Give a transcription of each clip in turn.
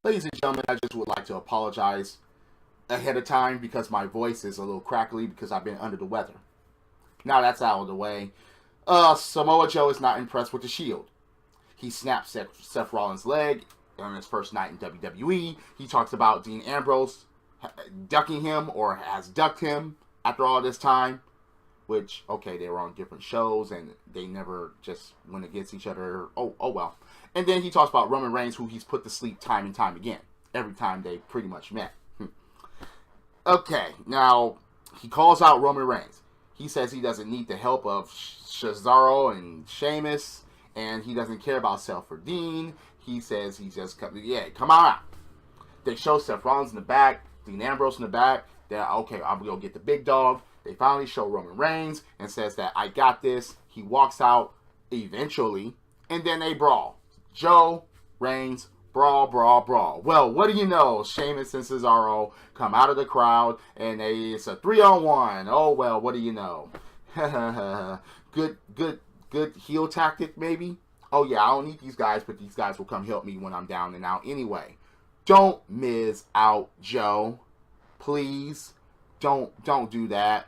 Ladies and gentlemen, I just would like to apologize ahead of time because my voice is a little crackly because I've been under the weather. Now that's out of the way. Samoa Joe is not impressed with the Shield. He snapped Seth Rollins' leg on his first night in WWE. He talks about Dean Ambrose ducking him or has ducked him after all this time. Which, okay, they were on different shows and they never just went against each other. Oh well. And then he talks about Roman Reigns, who he's put to sleep time and time again. Every time they pretty much met. Okay, now he calls out Roman Reigns. He says he doesn't need the help of Cesaro and Sheamus, and he doesn't care about Seth or Dean. He says he just, come on out. They show Seth Rollins in the back, Dean Ambrose in the back. They're, okay, I'm going to go get the big dog. They finally show Roman Reigns and says that I got this. He walks out eventually, and then they brawl. Joe, Reigns, brawl. Well, what do you know? Sheamus and Cesaro come out of the crowd, and it's a 3-on-1. Oh, well, what do you know? Good heel tactic, maybe? Oh, yeah, I don't need these guys, but these guys will come help me when I'm down and out anyway. Don't miss out, Joe. Please. Don't do that.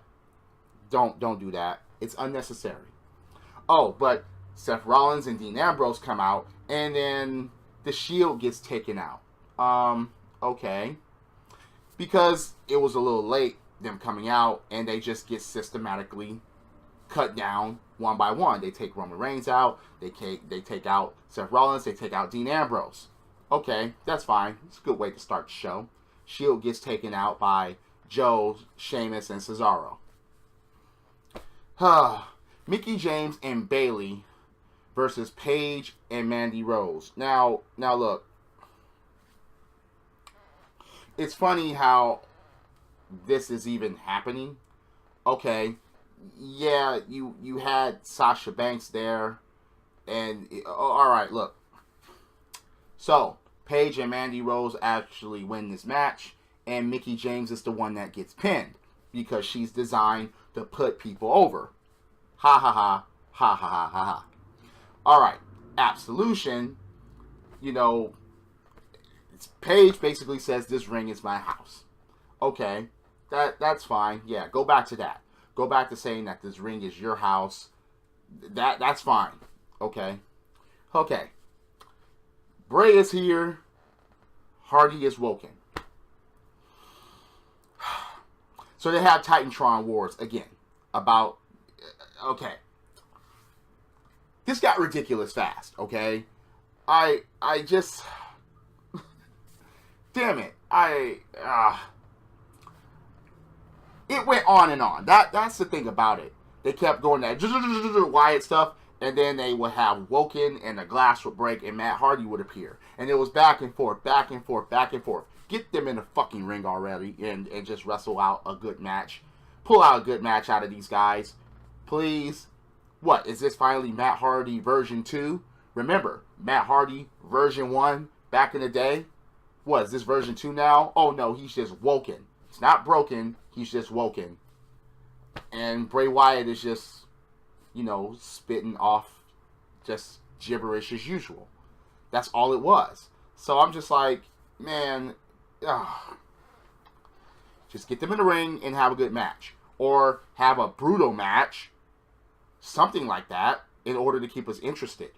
Don't do that. It's unnecessary. Oh, but Seth Rollins and Dean Ambrose come out, and then the Shield gets taken out. Okay. Because it was a little late, them coming out, and they just get systematically cut down one by one. They take Roman Reigns out. They take out Seth Rollins. They take out Dean Ambrose. Okay, that's fine. It's a good way to start the show. Shield gets taken out by Joe, Sheamus, and Cesaro. Mickie James and Bayley versus Paige and Mandy Rose. Now look. It's funny how this is even happening. Okay, yeah, you had Sasha Banks there, and all right, look. So Paige and Mandy Rose actually win this match, and Mickie James is the one that gets pinned because she's designed to put people over. Ha ha ha ha ha ha ha ha. All right, Absolution. Paige basically says this ring is my house. Okay, that's fine. Yeah, go back to that. Go back to saying that this ring is your house. That's fine. Okay. Bray is here. Hardy is woken. So they have Titantron Wars again. Okay. This got ridiculous fast, okay? I just... Damn it. It went on and on. That's the thing about it. They kept going that Wyatt stuff, and then they would have Woken, and the glass would break, and Matt Hardy would appear. And it was back and forth. Get them in the fucking ring already, and just wrestle out a good match. Pull out a good match out of these guys. Please. What, is this finally Matt Hardy version 2? Remember, Matt Hardy version 1 back in the day? What, is this version 2 now? Oh no, he's just woken. He's not broken, he's just woken. And Bray Wyatt is just, spitting off just gibberish as usual. That's all it was. So I'm just like, man, just get them in the ring and have a good match. Or have a brutal match. Something like that, in order to keep us interested.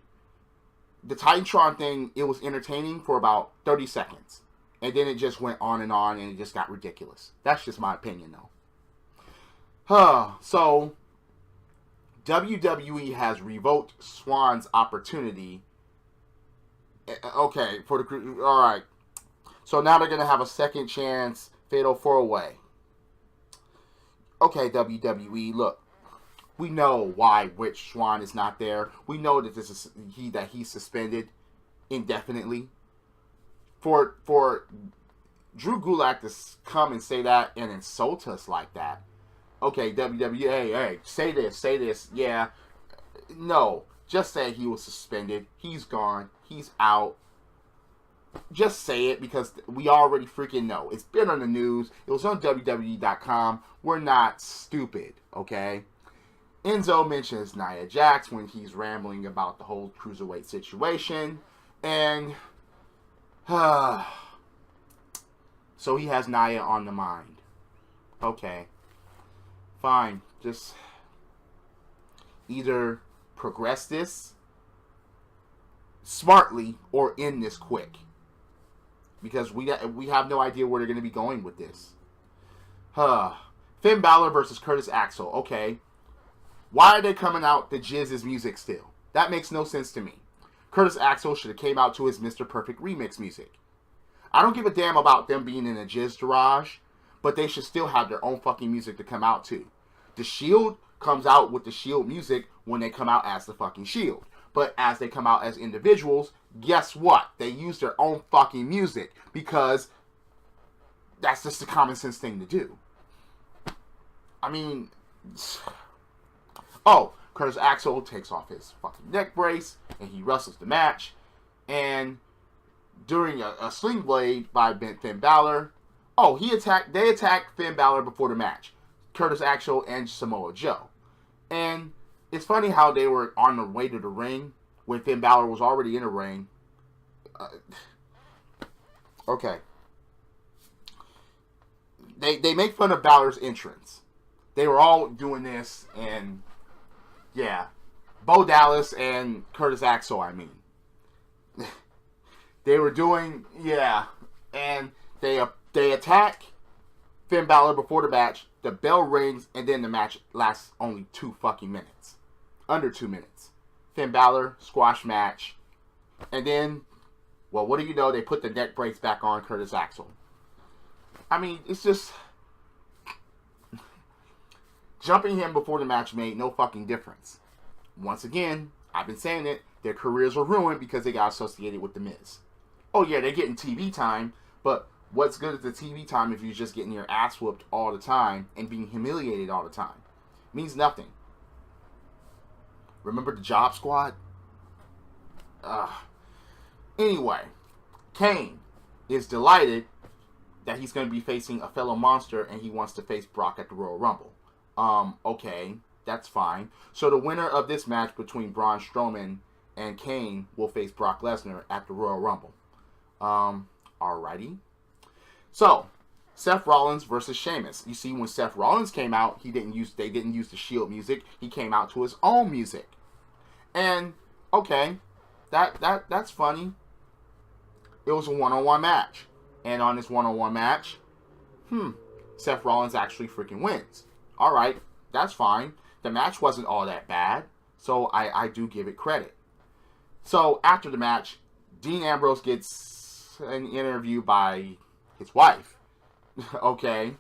The Titantron thing, it was entertaining for about 30 seconds. And then it just went on, and it just got ridiculous. That's just my opinion, though. So, WWE has revoked Swan's opportunity. Okay, alright. So now they're going to have a second chance Fatal 4-Way. Okay, WWE, look. We know why Rich Swann is not there. We know that he's suspended indefinitely. For Drew Gulak to come and say that and insult us like that. Okay, WWE, hey, say this. Yeah. No, just say he was suspended. He's gone. He's out. Just say it because we already freaking know. It's been on the news. It was on WWE.com. We're not stupid, okay? Enzo mentions Nia Jax when he's rambling about the whole cruiserweight situation. And So he has Nia on the mind. Okay. Fine. Just either progress this smartly or end this quick. Because we have no idea where they're going to be going with this. Finn Balor versus Curtis Axel. Okay. Why are they coming out to Jizz's music still? That makes no sense to me. Curtis Axel should have came out to his Mr. Perfect remix music. I don't give a damn about them being in a Jizz garage, but they should still have their own fucking music to come out to. The Shield comes out with the Shield music when they come out as the fucking Shield. But as they come out as individuals, guess what? They use their own fucking music because that's just the common sense thing to do. I mean, Curtis Axel takes off his fucking neck brace and he wrestles the match. And during a sling blade by Finn Balor, they attacked Finn Balor before the match. Curtis Axel and Samoa Joe. And it's funny how they were on the way to the ring when Finn Balor was already in the ring. Okay. They make fun of Balor's entrance. They were all doing this, and yeah, Bo Dallas and Curtis Axel, I mean. They were doing, yeah, and they attack Finn Balor before the match, the bell rings, and then the match lasts only 2 fucking minutes. Under 2 minutes. Finn Balor, squash match, and then, well, what do you know, they put the neck brace back on Curtis Axel. I mean, it's just, jumping him before the match made no fucking difference. Once again, I've been saying it, their careers were ruined because they got associated with The Miz. Oh yeah, they're getting TV time, but what's good at the TV time if you're just getting your ass whooped all the time and being humiliated all the time? It means nothing. Remember the Job Squad? Anyway, Kane is delighted that he's going to be facing a fellow monster and he wants to face Brock at the Royal Rumble. Okay, that's fine. So the winner of this match between Braun Strowman and Kane will face Brock Lesnar at the Royal Rumble. Alrighty. So, Seth Rollins versus Sheamus. You see, when Seth Rollins came out, they didn't use the Shield music. He came out to his own music. And, okay, that's funny. It was a one-on-one match. And on this one-on-one match, Seth Rollins actually freaking wins. Alright, that's fine. The match wasn't all that bad, so I do give it credit. So, after the match, Dean Ambrose gets an interview by his wife. Okay,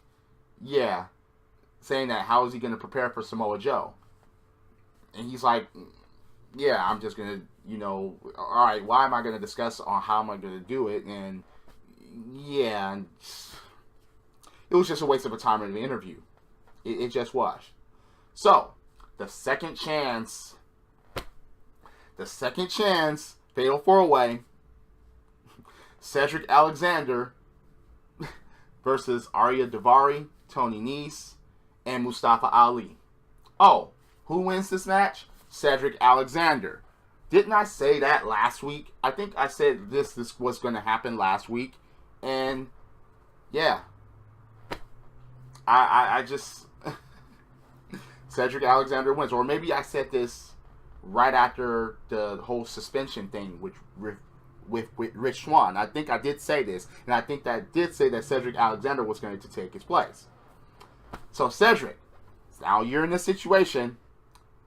yeah, saying that how is he going to prepare for Samoa Joe? And he's like, yeah, I'm just going to, alright, why am I going to discuss on how am I going to do it? And yeah, it was just a waste of a time in the interview. It just was. So, the second chance, Fatal 4-Way, Cedric Alexander versus Arya Daivari, Tony Nese, and Mustafa Ali. Oh, who wins this match? Cedric Alexander. Didn't I say that last week? I think I said this was going to happen last week. And, yeah. I just... Cedric Alexander wins. Or maybe I said this right after the whole suspension thing with Rich Swann. I think I did say this. And I think that I did say that Cedric Alexander was going to take his place. So, Cedric, now you're in this situation.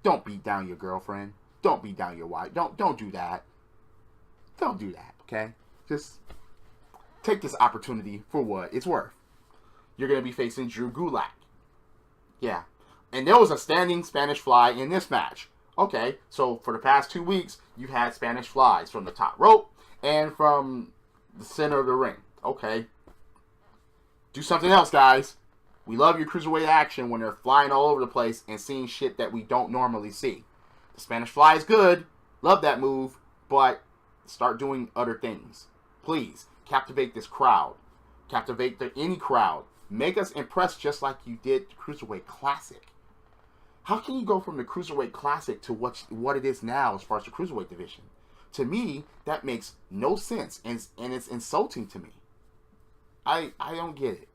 Don't beat down your girlfriend. Don't beat down your wife. Don't do that. Don't do that, okay? Just take this opportunity for what it's worth. You're going to be facing Drew Gulak. Yeah. And there was a standing Spanish fly in this match. Okay, so for the past 2 weeks, you've had Spanish flies from the top rope and from the center of the ring. Okay. Do something else, guys. We love your cruiserweight action when they're flying all over the place and seeing shit that we don't normally see. The Spanish fly is good. Love that move. But start doing other things. Please, captivate this crowd. Captivate any crowd. Make us impressed just like you did the Cruiserweight Classic. How can you go from the Cruiserweight Classic to what it is now as far as the Cruiserweight division? To me, that makes no sense, and it's insulting to me. I don't get it.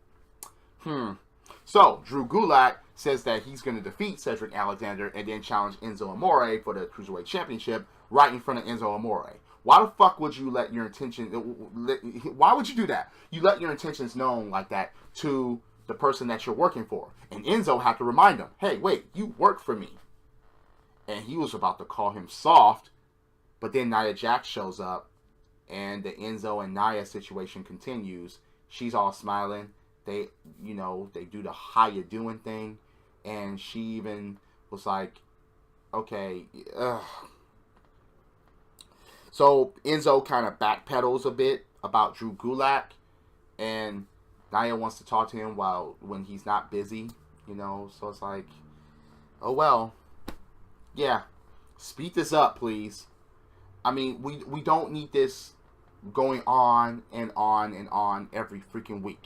So, Drew Gulak says that he's going to defeat Cedric Alexander and then challenge Enzo Amore for the Cruiserweight Championship right in front of Enzo Amore. Why the fuck would you let your intention... Why would you do that? You let your intentions known like that to the person that you're working for. And Enzo had to remind him, hey, wait, you work for me. And he was about to call him soft, but then Nia Jax shows up, and the Enzo and Nia situation continues. She's all smiling. They do the how you doing thing, and she even was like, okay, So Enzo kind of backpedals a bit about Drew Gulak, and Nia wants to talk to him when he's not busy, so it's like, oh well, yeah, speed this up, please. I mean, we don't need this going on and on and on every freaking week.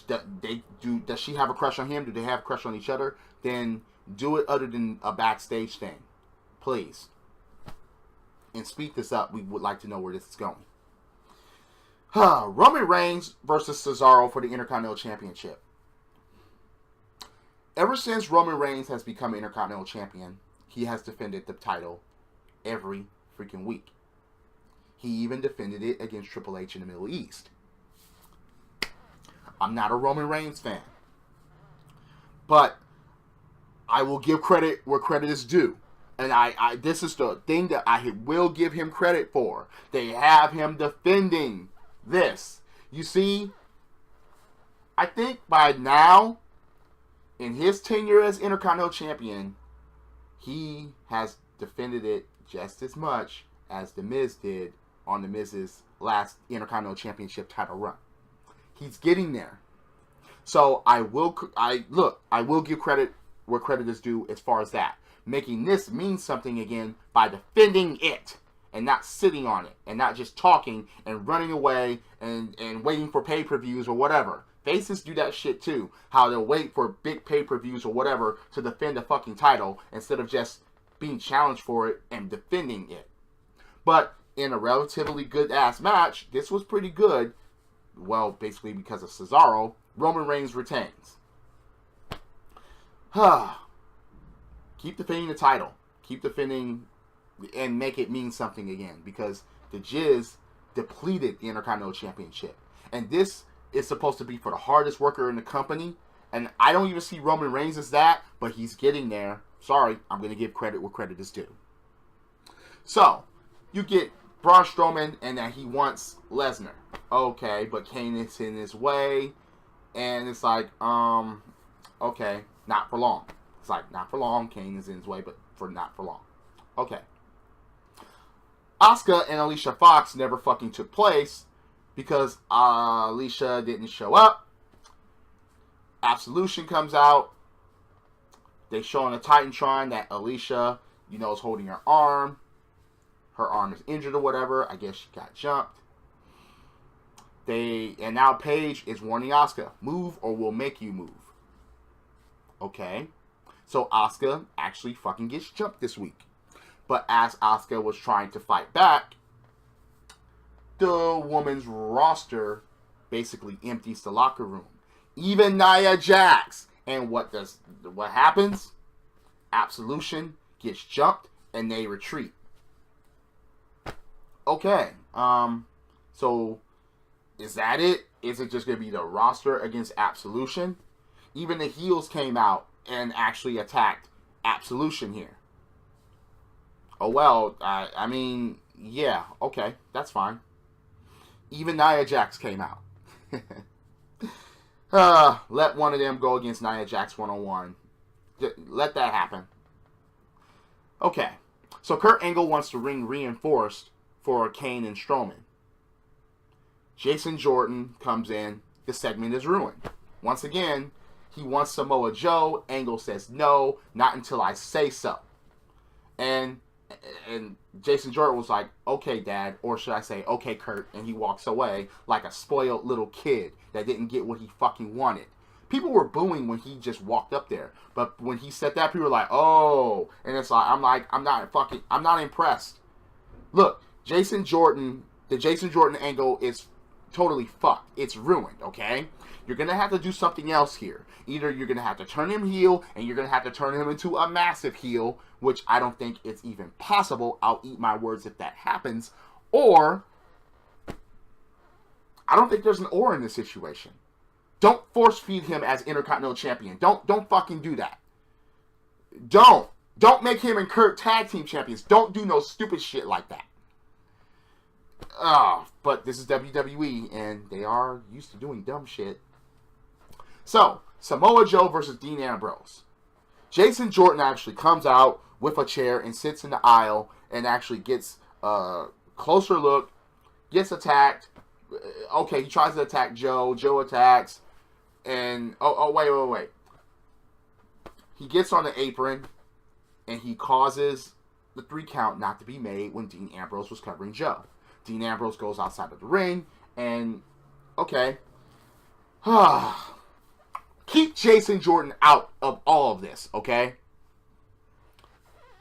Does she have a crush on him? Do they have a crush on each other? Then do it other than a backstage thing, please. And speed this up. We would like to know where this is going. Roman Reigns versus Cesaro for the Intercontinental Championship. Ever since Roman Reigns has become Intercontinental Champion, he has defended the title every freaking week. He even defended it against Triple H in the Middle East. I'm not a Roman Reigns fan, but I will give credit where credit is due. And this is the thing that I will give him credit for. They have him defending this. You see, I think by now, in his tenure as Intercontinental Champion, he has defended it just as much as The Miz did on The Miz's last Intercontinental Championship title run. He's getting there. So I will give credit where credit is due as far as that. Making this mean something again by defending it and not sitting on it and not just talking and running away and waiting for pay-per-views or whatever. Faces do that shit too. How they'll wait for big pay-per-views or whatever to defend a fucking title instead of just being challenged for it and defending it. But in a relatively good-ass match, this was pretty good. Well, basically because of Cesaro, Roman Reigns retains. Keep defending the title. Keep defending and make it mean something again. Because the Jizz depleted the Intercontinental Championship. And this is supposed to be for the hardest worker in the company. And I don't even see Roman Reigns as that. But he's getting there. Sorry, I'm going to give credit where credit is due. So, you get Braun Strowman and that he wants Lesnar. Okay, but Kane is in his way. And it's like, okay, not for long. It's like, not for long. Kane is in his way, but not for long. Okay. Asuka and Alicia Fox never fucking took place because Alicia didn't show up. Absolution comes out. They show on the Titantron that Alicia, is holding her arm. Her arm is injured or whatever. I guess she got jumped. And now Paige is warning Asuka, move or we'll make you move. Okay. So Asuka actually fucking gets jumped this week. But as Asuka was trying to fight back, the women's roster basically empties the locker room. Even Nia Jax. And what happens? Absolution gets jumped and they retreat. Okay. So is that it? Is it just going to be the roster against Absolution? Even the heels came out and actually attacked Absolution here. Oh, well, I mean, yeah, okay, that's fine. Even Nia Jax came out. Let one of them go against Nia Jax one-on-one. Let that happen. Okay, so Kurt Angle wants the ring reinforced for Kane and Strowman. Jason Jordan comes in. The segment is ruined. Once again, he wants Samoa Joe. Angle says no, not until I say so. And Jason Jordan was like, okay, Dad, or should I say, okay, Kurt, and he walks away like a spoiled little kid that didn't get what he fucking wanted. People were booing when he just walked up there, but when he said that, people were like, oh, and it's like, I'm not impressed. Look, the Jason Jordan angle is totally fucked. It's ruined, okay? You're going to have to do something else here. Either you're going to have to turn him heel, and you're going to have to turn him into a massive heel, which I don't think it's even possible. I'll eat my words if that happens. Or, I don't think there's an or in this situation. Don't force feed him as Intercontinental Champion. Don't fucking do that. Don't make him and Kurt tag team champions. Don't do no stupid shit like that. But this is WWE, and they are used to doing dumb shit. So, Samoa Joe versus Dean Ambrose. Jason Jordan actually comes out with a chair and sits in the aisle and actually gets a closer look, gets attacked. Okay, he tries to attack Joe. Joe attacks. And, wait. He gets on the apron, and he causes the 3 count not to be made when Dean Ambrose was covering Joe. Dean Ambrose goes outside of the ring, and, okay. Keep Jason Jordan out of all of this, okay?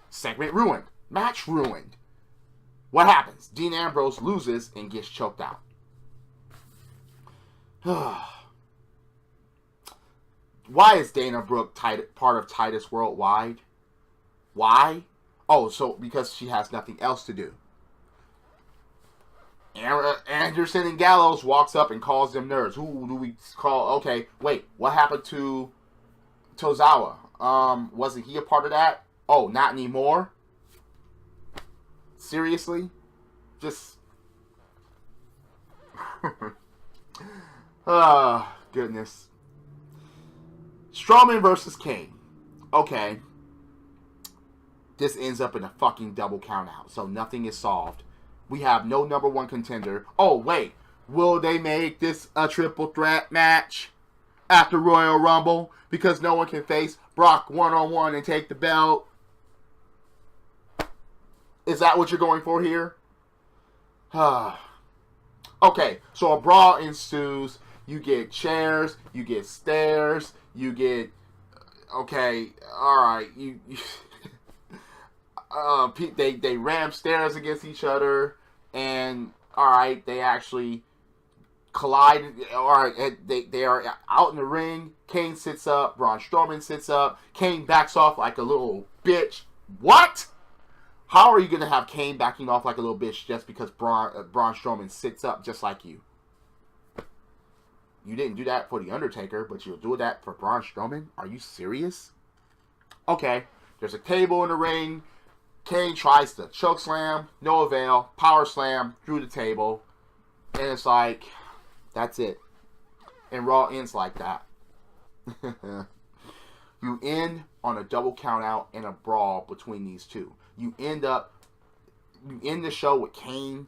Segment ruined. Match ruined. What happens? Dean Ambrose loses and gets choked out. Why is Dana Brooke part of Titus Worldwide? Why? Oh, so because she has nothing else to do. Anderson and Gallows walks up and calls them nerds. Who do we call? Okay, wait. What happened to Tozawa? Wasn't he a part of that? Oh, not anymore? Seriously? Just... goodness. Strowman versus Kane. Okay. This ends up in a fucking double count out, so nothing is solved. We have no number 1 contender. Oh, wait. Will they make this a triple threat match after Royal Rumble? Because no one can face Brock one-on-one and take the belt? Is that what you're going for here? Okay, so a brawl ensues. You get chairs. You get stairs. You get... Okay, alright. They ram stairs against each other, and alright, they actually collide. Alright, they are out in the ring. Kane sits up, Braun Strowman sits up, Kane backs off like a little bitch. What? How are you going to have Kane backing off like a little bitch just because Braun Strowman sits up just like you? You didn't do that for The Undertaker, but you'll do that for Braun Strowman? Are you serious? Okay, there's a table in the ring. Kane tries to choke slam, no avail, power slam through the table, and it's like, that's it. And Raw ends like that. You end on a double count out and a brawl between these two. You end the show with Kane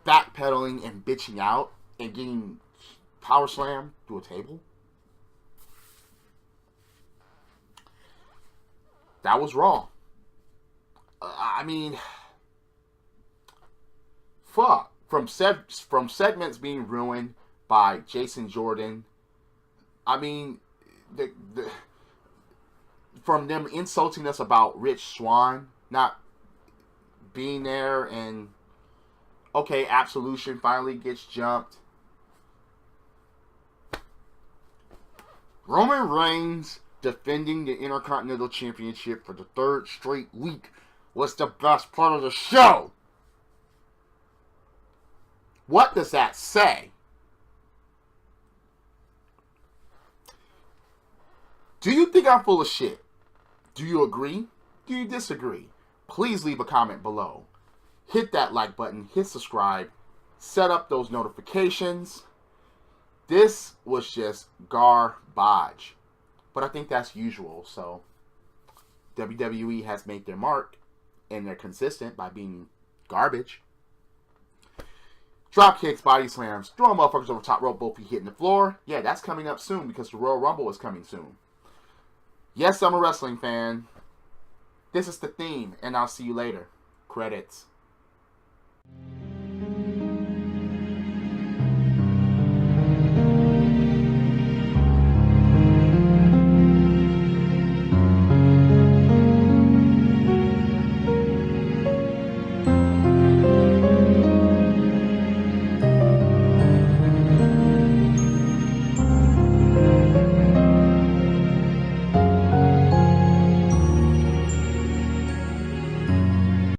backpedaling and bitching out and getting power slam through a table. That was Raw. I mean, fuck. From segments being ruined by Jason Jordan. I mean, from them insulting us about Rich Swann not being there, and okay, Absolution finally gets jumped. Roman Reigns defending the Intercontinental Championship for the 3rd straight week was the best part of the show. What does that say? Do you think I'm full of shit? Do you agree? Do you disagree? Please leave a comment below. Hit that like button, hit subscribe, set up those notifications. This was just garbage. But I think that's usual, so WWE has made their mark, and they're consistent by being garbage. Drop kicks, body slams, throwing motherfuckers over top rope, both feet hitting the floor. Yeah, that's coming up soon because the Royal Rumble is coming soon. Yes, I'm a wrestling fan. This is the theme, and I'll see you later. Credits.